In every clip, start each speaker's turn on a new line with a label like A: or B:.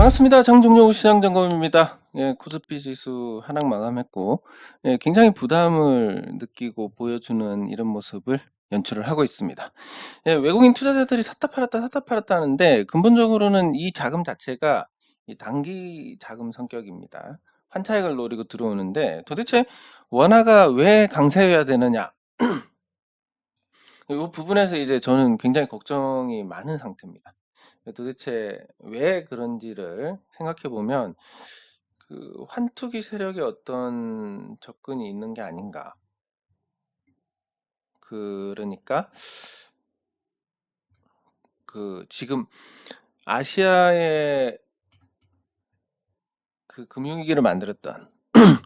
A: 반갑습니다. 장종료 시장점검입니다. 예, 코스피 지수 하락 마감했고, 예, 굉장히 부담을 느끼고 보여주는 이런 모습을 연출을 하고 있습니다. 예, 외국인 투자자들이 샀다 팔았다 샀다 팔았다 하는데 근본적으로는 이 자금 자체가 이 단기 자금 성격입니다. 환차익을 노리고 들어오는데 도대체 원화가 왜 강세여야 되느냐? 이 부분에서 이제 저는 굉장히 걱정이 많은 상태입니다. 도대체 왜 그런지를 생각해 보면 그 환투기 세력의 어떤 접근이 있는 게 아닌가. 그러니까 그 지금 아시아의 그 금융위기를 만들었던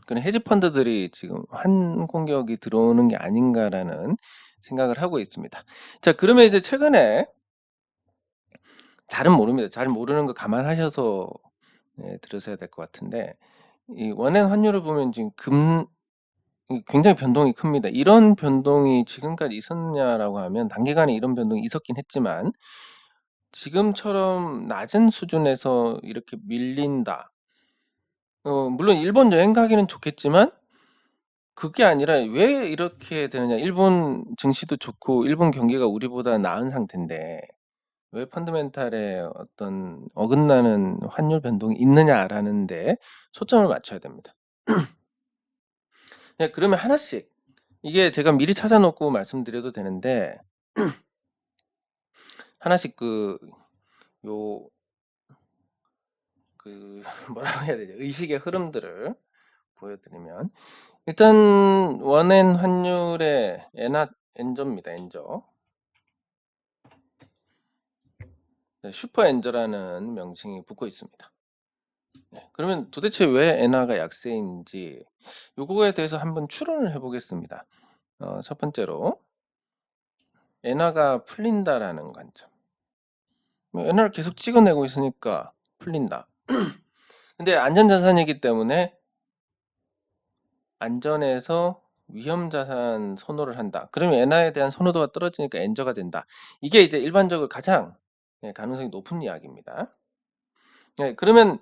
A: 그런 헤지 펀드들이 지금 환 공격이 들어오는 게 아닌가라는 생각을 하고 있습니다. 자, 그러면 이제 최근에 잘은 모릅니다. 잘 모르는 거 감안하셔서 들으셔야 될 것 같은데 이 원행 환율을 보면 지금 굉장히 변동이 큽니다. 이런 변동이 지금까지 있었냐라고 하면 단기간에 이런 변동이 있었긴 했지만 지금처럼 낮은 수준에서 이렇게 밀린다. 물론 일본 여행 가기는 좋겠지만 그게 아니라 왜 이렇게 되느냐. 일본 증시도 좋고 일본 경기가 우리보다 나은 상태인데 왜 펀더멘탈에 어떤 어긋나는 환율 변동이 있느냐라는 데 초점을 맞춰야 됩니다. 네, 그러면 하나씩 이게 제가 미리 찾아 놓고 말씀드려도 되는데 하나씩 요 뭐라고 해야 되죠? 의식의 흐름들을 보여드리면 일단 원엔 환율의 엔저입니다. 엔저. 네, 슈퍼 엔저라는 명칭이 붙고 있습니다. 네, 그러면 도대체 왜 엔화가 약세인지 요거에 대해서 한번 추론을 해보겠습니다. 첫 번째로 엔화가 풀린다라는 관점. 엔화를 계속 찍어내고 있으니까 풀린다. 근데 안전자산이기 때문에 안전에서 위험자산 선호를 한다. 그러면 엔화에 대한 선호도가 떨어지니까 엔저가 된다. 이게 이제 일반적으로 가장 가능성이 높은 이야기입니다. 네, 그러면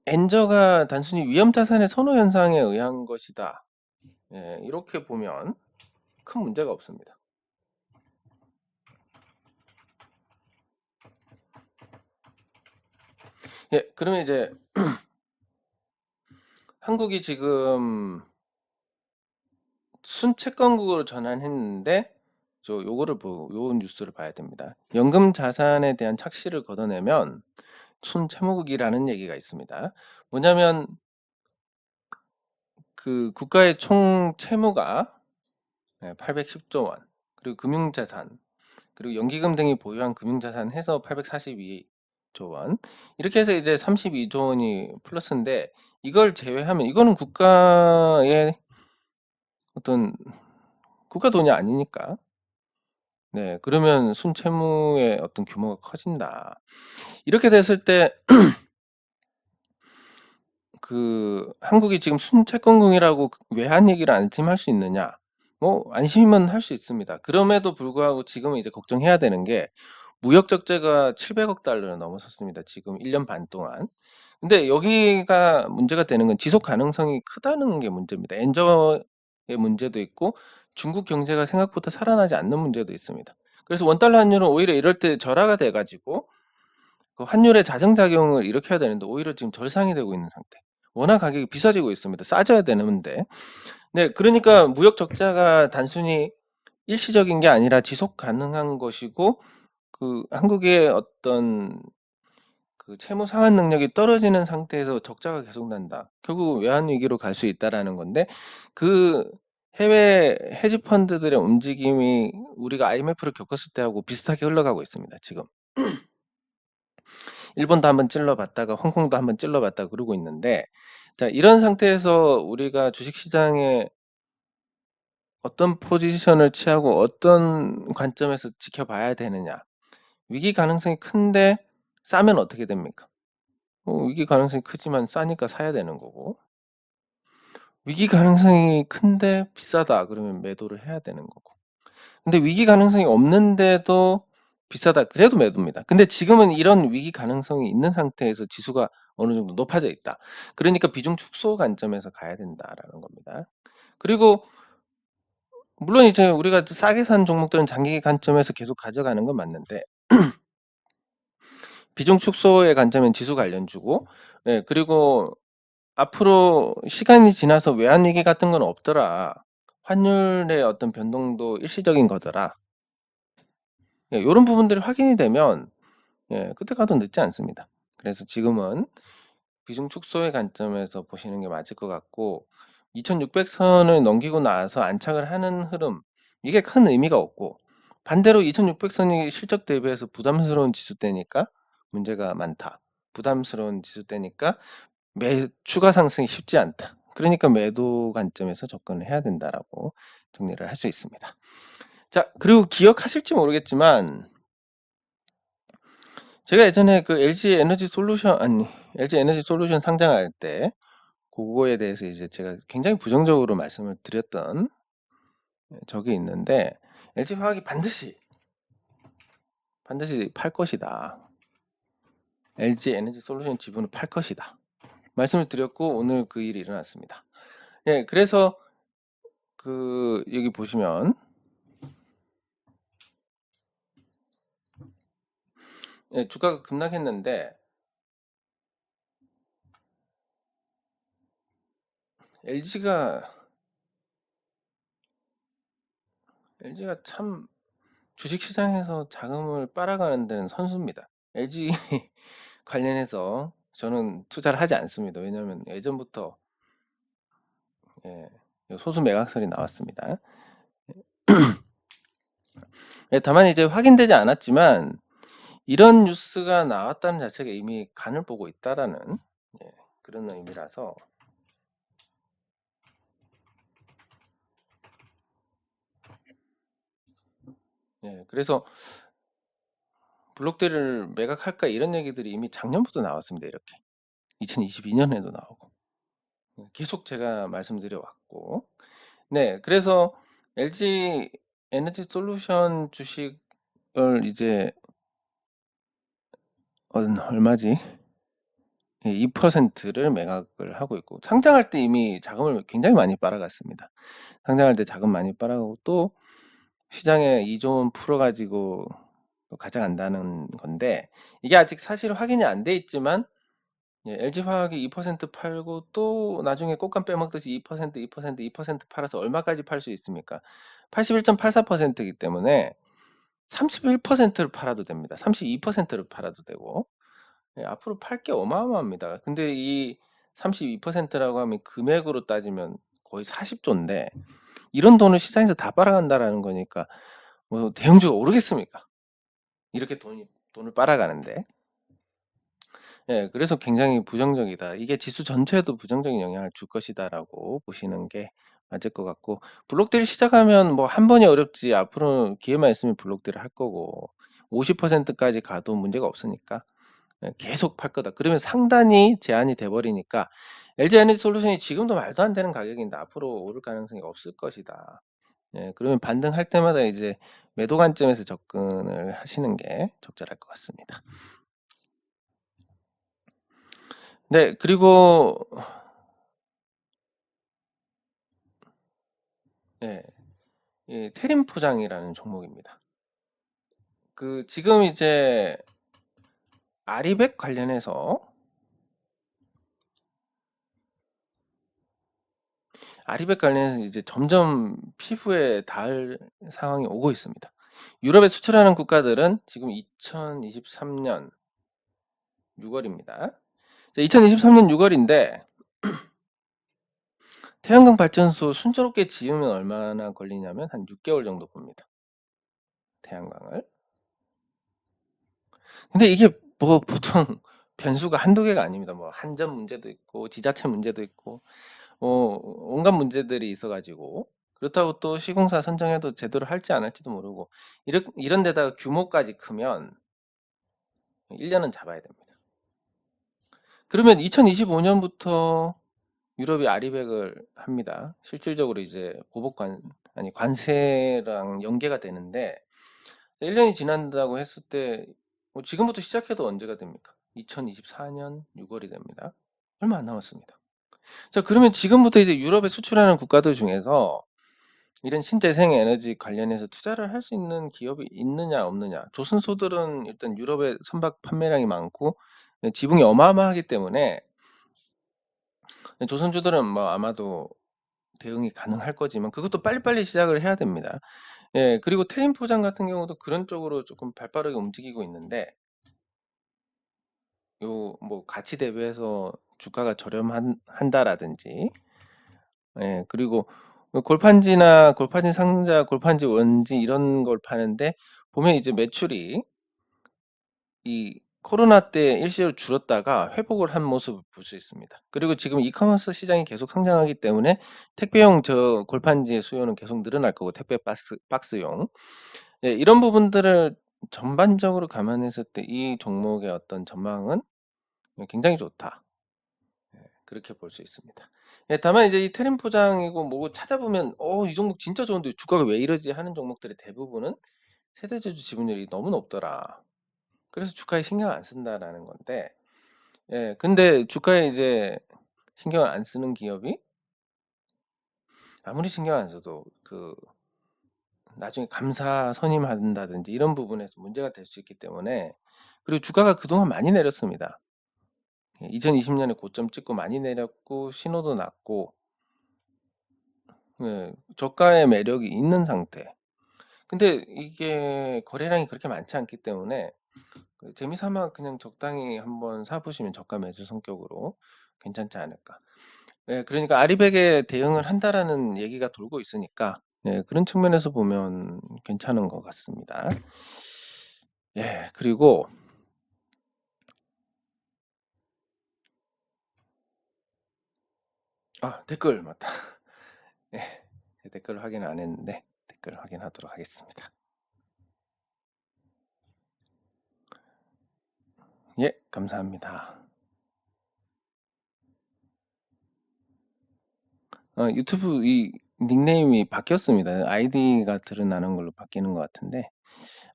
A: 엔저가 단순히 위험자산의 선호 현상에 의한 것이다. 이렇게 보면 큰 문제가 없습니다. 예, 그러면 이제 한국이 지금 순채권국으로 전환했는데 요 뉴스를 봐야 됩니다. 연금 자산에 대한 착시를 걷어내면 순채무국이라는 얘기가 있습니다. 뭐냐면 그 국가의 총 채무가 810조 원, 그리고 금융자산, 그리고 연기금 등이 보유한 금융자산 해서 842조 원, 이렇게 해서 이제 32조 원이 플러스인데 이걸 제외하면 이거는 국가의 어떤 국가 돈이 아니니까. 네, 그러면 순채무의 어떤 규모가 커진다. 이렇게 됐을 때 한국이 지금 순채권국이라고 외환 얘기를 안심할 수 있느냐? 뭐 안심은 할 수 있습니다. 그럼에도 불구하고 지금은 이제 걱정해야 되는 게 무역 적자가 700억 달러를 넘어섰습니다. 지금 1년 반 동안. 근데 여기가 문제가 되는 건 지속 가능성이 크다는 게 문제입니다. 엔저의 문제도 있고 중국 경제가 생각보다 살아나지 않는 문제도 있습니다. 그래서 원달러 환율은 오히려 이럴 때 절하가 돼 가지고 그 환율의 자정작용을 일으켜야 되는데 오히려 지금 절상이 되고 있는 상태. 원화 가격이 비싸지고 있습니다. 싸져야 되는데. 네, 그러니까 무역 적자가 단순히 일시적인 게 아니라 지속 가능한 것이고 한국의 어떤 채무 상환 능력이 떨어지는 상태에서 적자가 계속 난다. 결국 외환 위기로 갈 수 있다라는 건데 그 해외 헤지 펀드들의 움직임이 우리가 IMF를 겪었을 때하고 비슷하게 흘러가고 있습니다. 지금. 일본도 한번 찔러봤다가 홍콩도 한번 찔러봤다가 그러고 있는데 자, 이런 상태에서 우리가 주식시장에 어떤 포지션을 취하고 어떤 관점에서 지켜봐야 되느냐. 위기 가능성이 큰데 싸면 어떻게 됩니까? 위기 가능성이 크지만 싸니까 사야 되는 거고 위기 가능성이 큰데 비싸다 그러면 매도를 해야 되는 거고 근데 위기 가능성이 없는데도 비싸다 그래도 매도입니다. 근데 지금은 이런 위기 가능성이 있는 상태에서 지수가 어느 정도 높아져 있다. 그러니까 비중 축소 관점에서 가야 된다라는 겁니다. 그리고 물론 이제 우리가 싸게 산 종목들은 장기 관점에서 계속 가져가는 건 맞는데 비중 축소의 관점은 지수 관련주고 예 그리고 앞으로 시간이 지나서 외환 위기 같은 건 없더라. 환율의 어떤 변동도 일시적인 거더라. 예 요런 부분들이 확인이 되면 예 그때 가도 늦지 않습니다. 그래서 지금은 비중 축소의 관점에서 보시는 게 맞을 것 같고 2,600 선을 넘기고 나서 안착을 하는 흐름 이게 큰 의미가 없고 반대로 2,600 선이 실적 대비해서 부담스러운 지수대니까 문제가 많다. 부담스러운 지수대니까 추가 상승이 쉽지 않다. 그러니까 매도 관점에서 접근을 해야 된다라고 정리를 할 수 있습니다. 자 그리고 기억하실지 모르겠지만 제가 예전에 그 LG 에너지 솔루션 아니 LG 에너지 솔루션 상장할 때 고거에 대해서 이제 제가 굉장히 부정적으로 말씀을 드렸던 적이 있는데 LG 화학이 반드시 팔 것이다. LG 에너지 솔루션 지분을 팔 것이다. 말씀을 드렸고 오늘 그 일이 일어났습니다. 예, 그래서 그 여기 보시면 예, 주가가 급락했는데 LG가 참 주식시장에서 자금을 빨아가는 데는 선수입니다. LG 관련해서 저는 투자를 하지 않습니다. 왜냐하면 예전부터 예, 소수 매각설이 나왔습니다. 예, 다만 이제 확인되지 않았지만 이런 뉴스가 나왔다는 자체가 이미 간을 보고 있다라는 예, 그런 의미라서 예, 그래서 블록들을 매각할까 이런 얘기들이 이미 작년부터 나왔습니다. 이렇게 2022년에도 나오고 계속 제가 말씀드려 왔고 네 그래서 LG 에너지 솔루션 주식을 이제 얼마지? 2%를 매각을 하고 있고 상장할 때 이미 자금을 굉장히 많이 빨아갔습니다. 상장할 때 자금 많이 빨아가고 또 시장에 2조 원 풀어가지고 가져간다는 건데 이게 아직 사실 확인이 안 돼 있지만 예, LG화학이 2% 팔고 또 나중에 꽃감 빼먹듯이 2% 팔아서 얼마까지 팔 수 있습니까? 81.84%이기 때문에 31%를 팔아도 됩니다. 32%를 팔아도 되고 예, 앞으로 팔 게 어마어마합니다. 근데 이 32%라고 하면 금액으로 따지면 거의 40조인데 이런 돈을 시장에서 다 빨아간다라는 거니까 뭐 대형주가 오르겠습니까? 이렇게 돈을 빨아가는데 예, 그래서 굉장히 부정적이다. 이게 지수 전체에도 부정적인 영향을 줄 것이다라고 보시는 게 맞을 것 같고 블록딜 시작하면 뭐 한 번이 어렵지 앞으로 기회만 있으면 블록딜을 할 거고 50%까지 가도 문제가 없으니까 예, 계속 팔 거다. 그러면 상단이 제한이 돼 버리니까 LG 에너지 솔루션이 지금도 말도 안 되는 가격인데 앞으로 오를 가능성이 없을 것이다. 예, 그러면 반등할 때마다 이제 매도 관점에서 접근을 하시는 게 적절할 것 같습니다. 네, 그리고 예, 이 태림 포장이라는 종목입니다. 그 지금 이제 아리백 관련해서 이제 점점 피부에 닿을 상황이 오고 있습니다. 유럽에 수출하는 국가들은 지금 2023년 6월입니다. 2023년 6월인데 태양광 발전소 순조롭게 지으면 얼마나 걸리냐면 한 6개월 정도 봅니다. 태양광을. 근데 이게 뭐 보통 변수가 한두 개가 아닙니다. 뭐 한전 문제도 있고 지자체 문제도 있고 온갖 문제들이 있어 가지고 그렇다고 또 시공사 선정해도 제대로 할지 안 할지도 모르고 이런 데다가 규모까지 크면 1년은 잡아야 됩니다. 그러면 2025년부터 유럽이 아리백을 합니다. 실질적으로 이제 관세랑 연계가 되는데 1년이 지난다고 했을 때 지금부터 시작해도 언제가 됩니까? 2024년 6월이 됩니다. 얼마 안 남았습니다. 자, 그러면 지금부터 이제 유럽에 수출하는 국가들 중에서 이런 신재생 에너지 관련해서 투자를 할 수 있는 기업이 있느냐 없느냐. 조선소들은 일단 유럽에 선박 판매량이 많고 지분이 어마어마하기 때문에 조선주들은 뭐 아마도 대응이 가능할 거지만 그것도 빨리빨리 시작을 해야 됩니다. 예, 그리고 태림 포장 같은 경우도 그런 쪽으로 조금 발빠르게 움직이고 있는데 요 뭐 가치 대비해서 주가가 저렴한다라든지 그리고 골판지나 골판지 상자, 골판지 원지 이런 걸 파는데 보면 이제 매출이 이 코로나 때 일시적으로 줄었다가 회복을 한 모습을 볼 수 있습니다. 그리고 지금 이커머스 시장이 계속 성장하기 때문에 택배용 저 골판지의 수요는 계속 늘어날 거고 택배 박스용 이런 부분들을 전반적으로 감안했을 때 이 종목의 어떤 전망은 굉장히 좋다. 그렇게 볼 수 있습니다. 다만 이제 이 테림 포장이고 뭐고 찾아보면 이 종목 진짜 좋은데 주가가 왜 이러지 하는 종목들의 대부분은 세대주주 지분율이 너무 높더라. 그래서 주가에 신경 안 쓴다라는 건데 근데 주가에 이제 신경을 안 쓰는 기업이 아무리 신경 안 써도 나중에 감사 선임한다든지 이런 부분에서 문제가 될 수 있기 때문에 그리고 주가가 그동안 많이 내렸습니다. 2020년에 고점 찍고 많이 내렸고 신호도 났고 저가의 매력이 있는 상태. 근데 이게 거래량이 그렇게 많지 않기 때문에 재미삼아 그냥 적당히 한번 사보시면 저가 매수 성격으로 괜찮지 않을까. 그러니까 아리백에 대응을 한다라는 얘기가 돌고 있으니까 그런 측면에서 보면 괜찮은 것 같습니다. 그리고 댓글 맞다. 댓글 확인 안 했는데 댓글 확인하도록 하겠습니다. 감사합니다. 유튜브 이 닉네임이 바뀌었습니다. 아이디가 드러나는 걸로 바뀌는 것 같은데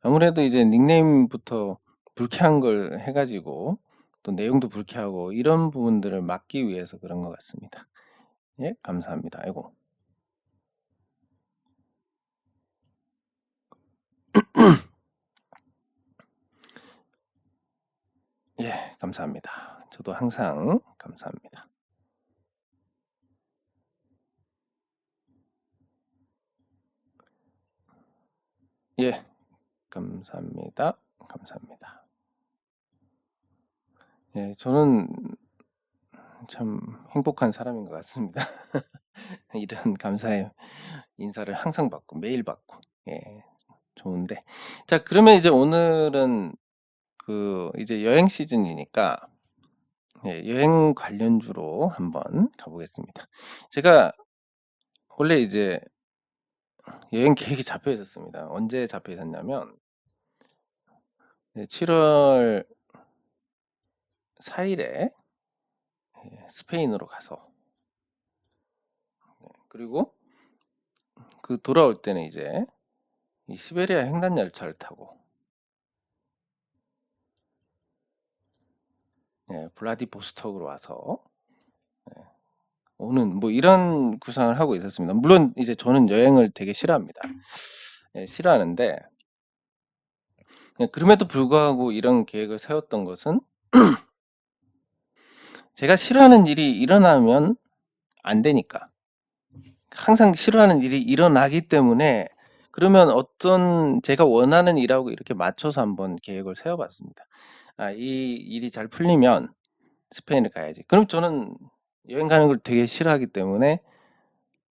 A: 아무래도 이제 닉네임부터 불쾌한 걸 해가지고 또 내용도 불쾌하고 이런 부분들을 막기 위해서 그런 것 같습니다. 감사합니다. 아이고. 감사합니다. 저도 항상 감사합니다. 감사합니다. 감사합니다. 저는 참 행복한 사람인 것 같습니다. 이런 감사의 인사를 항상 받고 매일 받고 좋은데 자, 그러면 이제 오늘은 이제 여행 시즌이니까 여행 관련주로 한번 가보겠습니다. 제가 원래 이제 여행 계획이 잡혀 있었습니다. 언제 잡혀 있었냐면 7월 4일에 스페인으로 가서 그리고 돌아올 때는 이제 이 시베리아 횡단 열차를 타고 블라디보스톡으로 와서 오는 뭐 이런 구상을 하고 있었습니다. 물론 이제 저는 여행을 되게 싫어합니다. 싫어하는데 그럼에도 불구하고 이런 계획을 세웠던 것은 제가 싫어하는 일이 일어나면 안 되니까 항상 싫어하는 일이 일어나기 때문에 그러면 어떤 제가 원하는 일하고 이렇게 맞춰서 한번 계획을 세워봤습니다. 이 일이 잘 풀리면 스페인을 가야지. 그럼 저는 여행 가는 걸 되게 싫어하기 때문에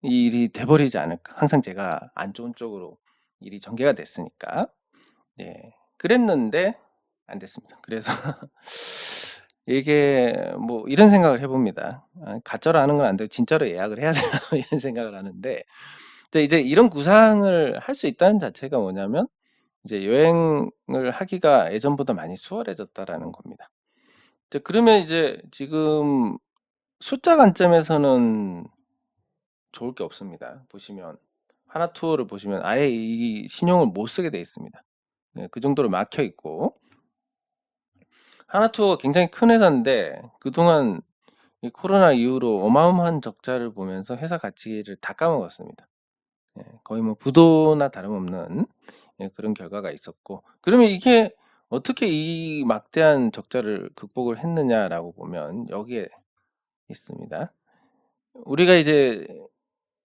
A: 이 일이 돼버리지 않을까. 항상 제가 안 좋은 쪽으로 일이 전개가 됐으니까. 그랬는데 안 됐습니다. 그래서 이게 뭐 이런 생각을 해봅니다. 가짜로 하는 건 안 되고 진짜로 예약을 해야 되나 이런 생각을 하는데 이제 이런 구상을 할 수 있다는 자체가 뭐냐면 이제 여행을 하기가 예전보다 많이 수월해졌다라는 겁니다. 그러면 이제 지금 숫자 관점에서는 좋을 게 없습니다. 보시면 하나투어를 보시면 아예 이 신용을 못 쓰게 돼 있습니다. 예, 그 정도로 막혀 있고, 하나투어가 굉장히 큰 회사인데 그동안 이 코로나 이후로 어마어마한 적자를 보면서 회사 가치를 다 까먹었습니다. 예, 거의 뭐 부도나 다름없는, 예, 그런 결과가 있었고, 그러면 이게 어떻게 이 막대한 적자를 극복을 했느냐라고 보면 여기에 있습니다. 우리가 이제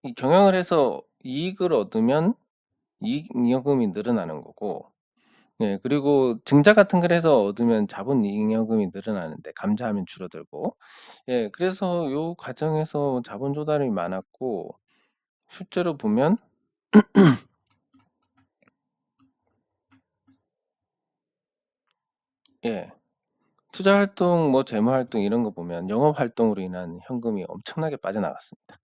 A: 이 경영을 해서 이익을 얻으면 이익잉여금이 늘어나는 거고, 예, 그리고 증자 같은 걸 해서 얻으면 자본잉여금이 늘어나는데 감자하면 줄어들고, 예, 그래서 요 과정에서 자본 조달이 많았고, 실제로 보면 예, 투자 활동, 뭐 재무 활동 이런 거 보면 영업 활동으로 인한 현금이 엄청나게 빠져나갔습니다.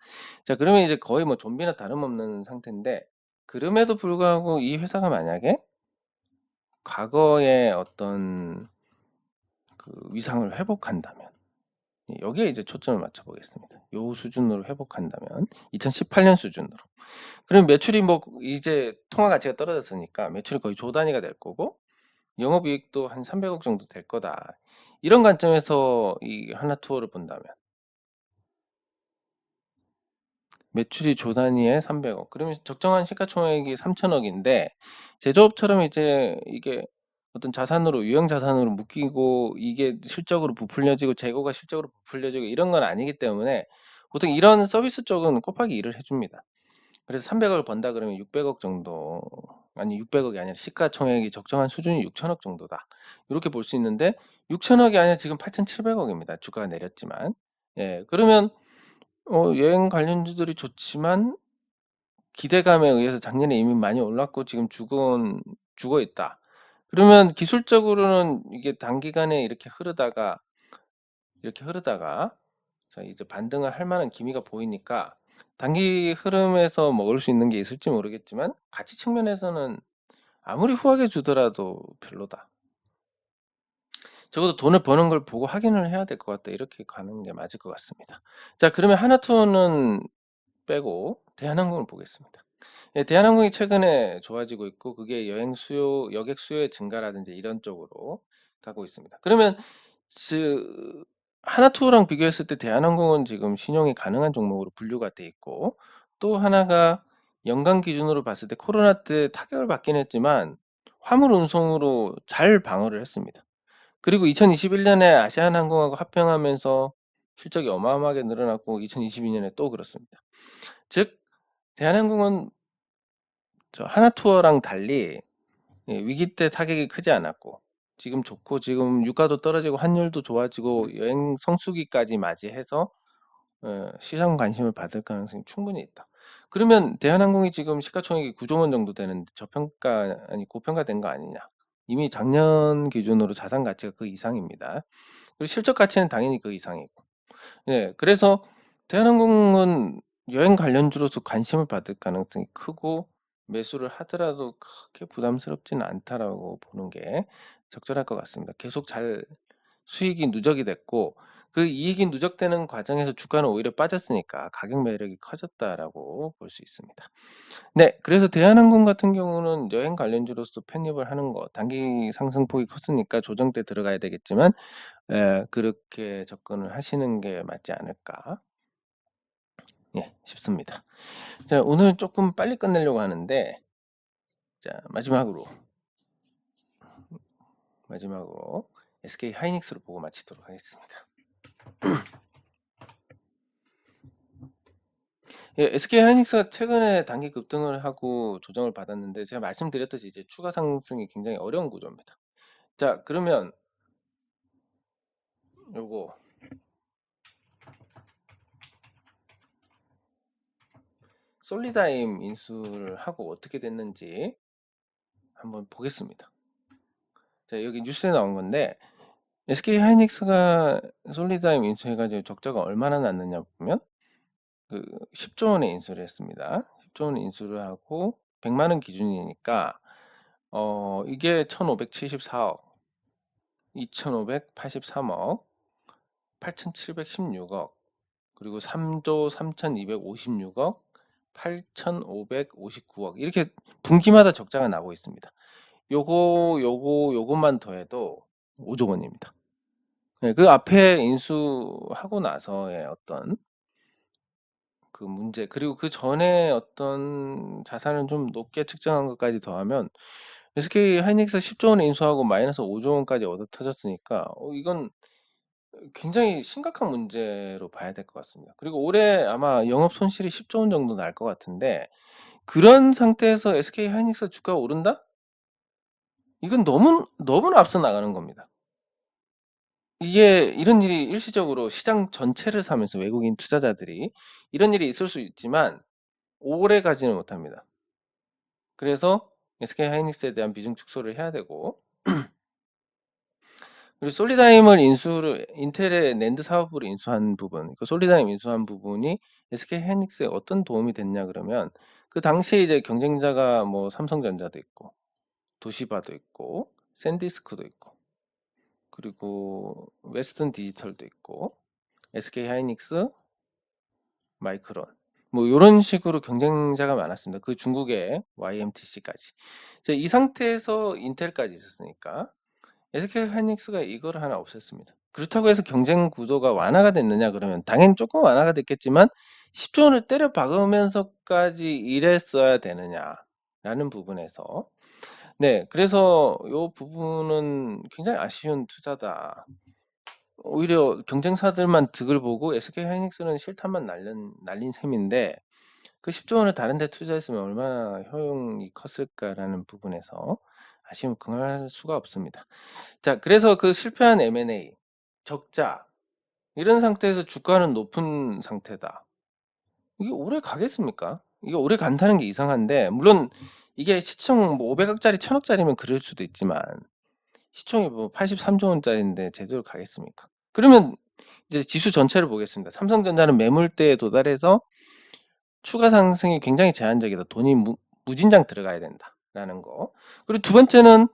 A: 자, 그러면 이제 거의 뭐 좀비나 다름없는 상태인데, 그럼에도 불구하고 이 회사가 만약에 과거의 어떤 그 위상을 회복한다면, 여기에 이제 초점을 맞춰 보겠습니다. 요 수준으로 회복한다면 2018년 수준으로. 그럼 매출이 뭐 이제 통화 가치가 떨어졌으니까 매출이 거의 조 단위가 될 거고, 영업이익도 한 300억 정도 될 거다. 이런 관점에서 이 하나투어를 본다면 매출이 조 단위에 300억. 그러면 적정한 시가총액이 3천억인데, 제조업처럼 이제 이게 어떤 자산으로, 유형 자산으로 묶이고 이게 실적으로 부풀려지고 재고가 실적으로 부풀려지고 이런 건 아니기 때문에 보통 이런 서비스 쪽은 곱하기 2를 해줍니다. 그래서 300억을 번다 그러면 600억 정도, 아니 600억이 아니라 시가총액이 적정한 수준이 6천억 정도다. 이렇게 볼 수 있는데 6천억이 아니라 지금 8,700억입니다. 주가가 내렸지만. 예, 그러면 여행 관련주들이 좋지만 기대감에 의해서 작년에 이미 많이 올랐고 지금 죽어 있다. 그러면 기술적으로는 이게 단기간에 이렇게 흐르다가 자, 이제 반등을 할 만한 기미가 보이니까 단기 흐름에서 먹을 수 있는 게 있을지 모르겠지만 가치 측면에서는 아무리 후하게 주더라도 별로다. 적어도 돈을 버는 걸 보고 확인을 해야 될 것 같다. 이렇게 가는 게 맞을 것 같습니다. 자, 그러면 하나투어는 빼고 대한항공을 보겠습니다. 예, 대한항공이 최근에 좋아지고 있고 그게 여행 수요, 여객 수요의 증가라든지 이런 쪽으로 가고 있습니다. 그러면 하나투어랑 비교했을 때 대한항공은 지금 신용이 가능한 종목으로 분류가 돼 있고, 또 하나가 연간 기준으로 봤을 때 코로나 때 타격을 받긴 했지만 화물 운송으로 잘 방어를 했습니다. 그리고 2021년에 아시아나항공하고 합병하면서 실적이 어마어마하게 늘어났고 2022년에 또 그렇습니다. 즉 대한항공은 저 하나투어랑 달리, 예, 위기 때 타격이 크지 않았고 지금 좋고 지금 유가도 떨어지고 환율도 좋아지고 여행 성수기까지 맞이해서 시장 관심을 받을 가능성이 충분히 있다. 그러면 대한항공이 지금 시가총액이 9조 원 정도 되는데 저평가 아니 고평가된 거 아니냐? 이미 작년 기준으로 자산 가치가 그 이상입니다. 그리고 실적 가치는 당연히 그 이상이고. 예, 그래서 대한항공은 여행 관련주로서 관심을 받을 가능성이 크고 매수를 하더라도 크게 부담스럽지는 않다라고 보는 게 적절할 것 같습니다. 계속 잘 수익이 누적이 됐고 그 이익이 누적되는 과정에서 주가는 오히려 빠졌으니까 가격 매력이 커졌다라고 볼 수 있습니다. 네, 그래서 대한항공 같은 경우는 여행 관련주로서 편입을 하는 거, 단기 상승폭이 컸으니까 조정 때 들어가야 되겠지만 그렇게 접근을 하시는 게 맞지 않을까, 예, 싶습니다. 자, 오늘 조금 빨리 끝내려고 하는데, 자, 마지막으로 SK 하이닉스를 보고 마치도록 하겠습니다. 예, SK 하이닉스가 최근에 단기 급등을 하고 조정을 받았는데 제가 말씀드렸듯이 이제 추가 상승이 굉장히 어려운 구조입니다. 자, 그러면 요거 솔리다임 인수를 하고 어떻게 됐는지 한번 보겠습니다. 자, 여기 뉴스에 나온 건데 SK 하이닉스가 솔리다임 인수해가지고 적자가 얼마나 났느냐 보면 그 10조 원의 인수를 했습니다. 10조 원 인수를 하고 100만 원 기준이니까 이게 1,574억, 2,583억, 8,716억, 그리고 3조 3,256억, 8,559억 이렇게 분기마다 적자가 나고 있습니다. 요것만 더해도 5조 원입니다. 네, 그 앞에 인수하고 나서의 어떤 그 문제, 그리고 그 전에 어떤 자산을 좀 높게 측정한 것까지 더하면 SK 하이닉스 10조 원 인수하고 마이너스 5조 원까지 얻어 터졌으니까 이건 굉장히 심각한 문제로 봐야 될 것 같습니다. 그리고 올해 아마 영업 손실이 10조 원 정도 날 것 같은데, 그런 상태에서 SK 하이닉스 주가가 오른다? 이건 너무나 앞서 나가는 겁니다. 이게 이런 일이 일시적으로 시장 전체를 사면서 외국인 투자자들이 이런 일이 있을 수 있지만 오래 가지는 못합니다. 그래서 SK 하이닉스에 대한 비중 축소를 해야 되고, 그리고 솔리다임을 인텔의 낸드 사업으로 인수한 부분, 그 솔리다임 인수한 부분이 SK 하이닉스에 어떤 도움이 됐냐 그러면, 그 당시에 이제 경쟁자가 뭐 삼성전자도 있고 도시바도 있고 샌디스크도 있고 그리고 웨스턴 디지털도 있고 SK 하이닉스, 마이크론, 뭐 이런 식으로 경쟁자가 많았습니다. 그 중국의 YMTC까지. 이 상태에서 인텔까지 있었으니까 SK 하이닉스가 이거를 하나 없앴습니다. 그렇다고 해서 경쟁 구도가 완화가 됐느냐 그러면 당연히 조금 완화가 됐겠지만 10조 원을 때려 박으면서까지 이랬어야 되느냐라는 부분에서, 네, 그래서 이 부분은 굉장히 아쉬운 투자다. 오히려 경쟁사들만 득을 보고 SK 하이닉스는 실탄만 날린 셈인데, 그 10조 원을 다른 데 투자했으면 얼마나 효용이 컸을까라는 부분에서 아쉬움 금할 수가 없습니다. 자, 그래서 그 실패한 M&A, 적자, 이런 상태에서 주가는 높은 상태다. 이게 오래 가겠습니까? 이게 오래 간다는 게 이상한데, 물론 이게 시총 뭐 500억짜리, 1000억짜리면 그럴 수도 있지만, 시총이 뭐 83조 원짜리인데 제대로 가겠습니까? 그러면 이제 지수 전체를 보겠습니다. 삼성전자는 매물대에 도달해서 추가 상승이 굉장히 제한적이다. 돈이 무진장 들어가야 된다라는 거. 그리고 두 번째는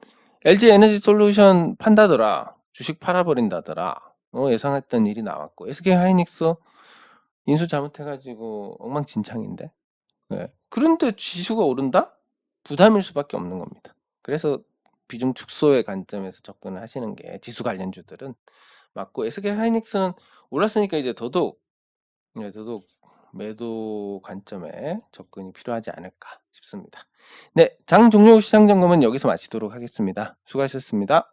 A: LG 에너지 솔루션 판다더라. 주식 팔아버린다더라. 예상했던 일이 나왔고, SK 하이닉스 인수 잘못해가지고 엉망진창인데. 네. 그런데 지수가 오른다? 부담일 수밖에 없는 겁니다. 그래서 비중 축소의 관점에서 접근을 하시는 게 지수 관련주들은 맞고, SK 하이닉스는 올랐으니까 이제 더더욱 매도 관점에 접근이 필요하지 않을까 싶습니다. 네, 장 종료 후 시장 점검은 여기서 마치도록 하겠습니다. 수고하셨습니다.